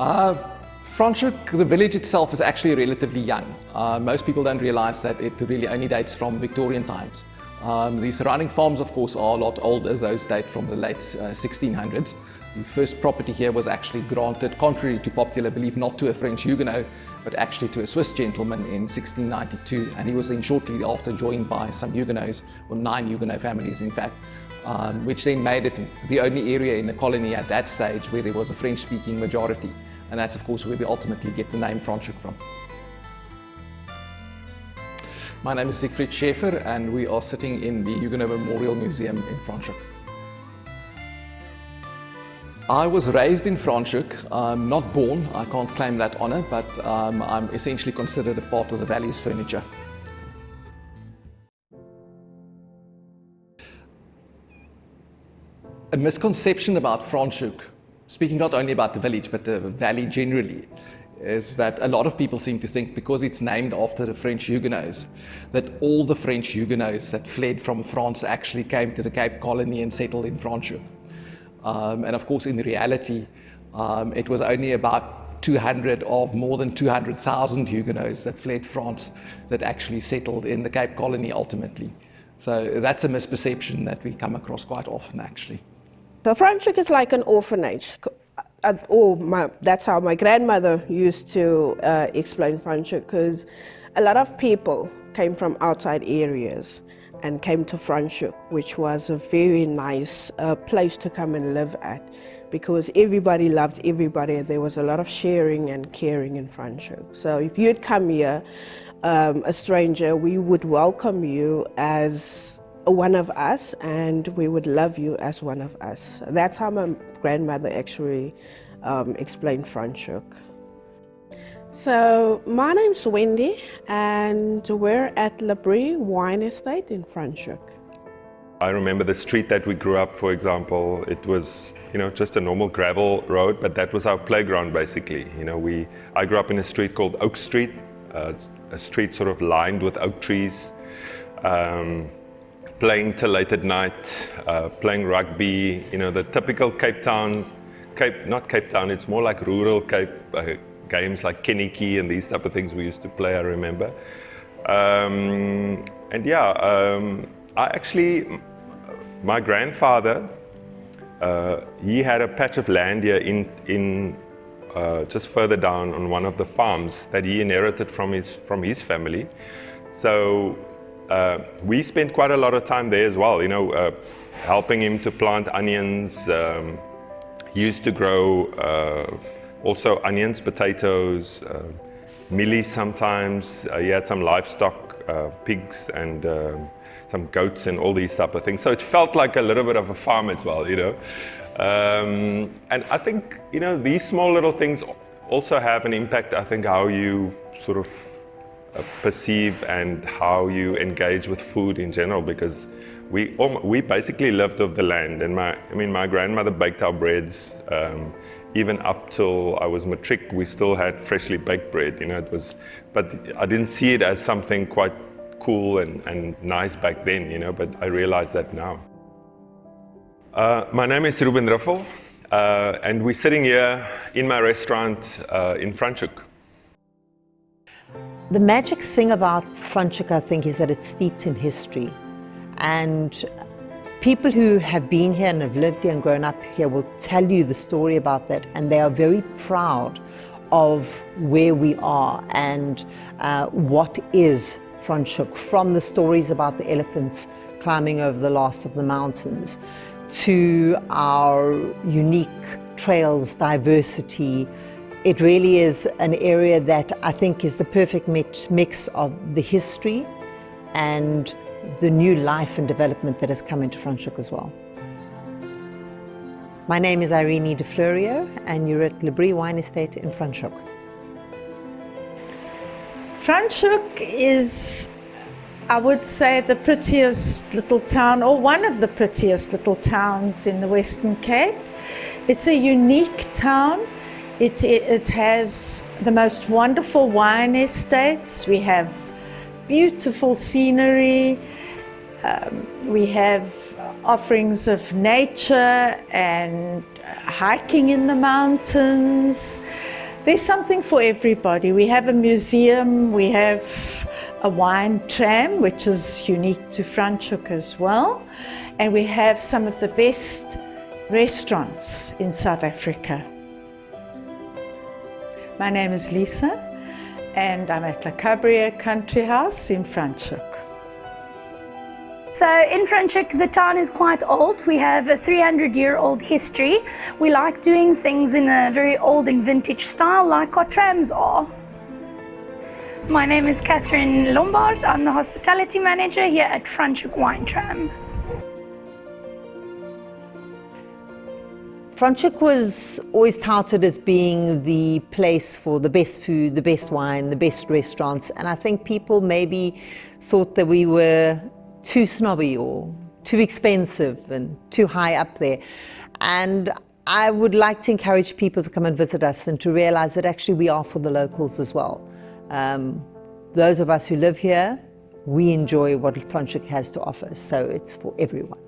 Uh, Franschhoek, the village itself is actually relatively young. Most people don't realize that it really only dates from Victorian times. The surrounding farms, of course, are a lot older. Those date from the late 1600s. The first property here was actually granted, contrary to popular belief, not to a French Huguenot, but actually to a Swiss gentleman in 1692. And he was then shortly after joined by some Huguenots, or 9 Huguenot families in fact, which then made it the only area in the colony at that stage where there was a French-speaking majority. And that's, of course, where we ultimately get the name Franschhoek from. My name is Siegfried Schäfer, and we are sitting in the Huguenot Memorial Museum in Franschhoek. I was raised in Franschhoek. I'm not born, I can't claim that honor, but I'm essentially considered a part of the Valley's furniture. A misconception about Franschhoek, speaking not only about the village, but the valley generally, is that a lot of people seem to think because it's named after the French Huguenots, that all the French Huguenots that fled from France actually came to the Cape Colony and settled in Franschhoek. And of course, in reality, it was only about 200 of more than 200,000 Huguenots that fled France that actually settled in the Cape Colony ultimately. So that's a misperception that we come across quite often, actually. So Franschhoek is like an orphanage. That's how my grandmother used to explain Franschhoek, because a lot of people came from outside areas and came to Franschhoek, which was a very nice place to come and live at, because everybody loved everybody and there was a lot of sharing and caring in Franschhoek. So if you'd come here, a stranger, we would welcome you as one of us, and we would love you as one of us. That's how my grandmother actually explained Franschhoek. So my name's Wendy, and we're at Le Brie Wine Estate in Franschhoek. I remember the street that we grew up, for example. It was, just a normal gravel road, but that was our playground basically. I grew up in a street called Oak Street, a street sort of lined with oak trees. Playing till late at night, playing rugby, the typical not Cape Town, it's more like rural Cape games like Keniki and these type of things we used to play, I remember. My grandfather, he had a patch of land here in just further down on one of the farms that he inherited from his family. So we spent quite a lot of time there as well, helping him to plant onions. He used to grow also onions, potatoes, mealies sometimes. He had some livestock, pigs and some goats and all these type of things. So it felt like a little bit of a farm as well, And I think, these small little things also have an impact, I think, how you sort of perceive and how you engage with food in general, because we basically lived off the land, and my grandmother baked our breads. Even up till I was matric, we still had freshly baked bread. But I didn't see it as something quite cool and nice back then. But I realize that now. My name is Ruben Riffel, and we're sitting here in my restaurant in Franschhoek. The magic thing about Franschhoek, I think, is that it's steeped in history. And people who have been here and have lived here and grown up here will tell you the story about that, and they are very proud of where we are and what is Franschhoek, from the stories about the elephants climbing over the last of the mountains to our unique trails, diversity. It really is an area that I think is the perfect mix of the history and the new life and development that has come into Franschhoek as well. My name is Irene De Florio, and you're at Le Brie Wine Estate in Franschhoek. Franschhoek is, I would say, the prettiest little town, or one of the prettiest little towns in the Western Cape. It's a unique town. It has the most wonderful wine estates. We have beautiful scenery. We have offerings of nature and hiking in the mountains. There's something for everybody. We have a museum, we have a wine tram, which is unique to Franschhoek as well, and we have some of the best restaurants in South Africa. My name is Lisa, and I'm at La Cabriere Country House in Franschhoek. So in Franschhoek, the town is quite old. We have a 300-year-old history. We like doing things in a very old and vintage style, like our trams are. My name is Catherine Lombard. I'm the hospitality manager here at Franschhoek Wine Tram. Franschhoek was always touted as being the place for the best food, the best wine, the best restaurants, and I think people maybe thought that we were too snobby or too expensive and too high up there. And I would like to encourage people to come and visit us and to realize that actually we are for the locals as well. Those of us who live here, we enjoy what Franschhoek has to offer, so it's for everyone.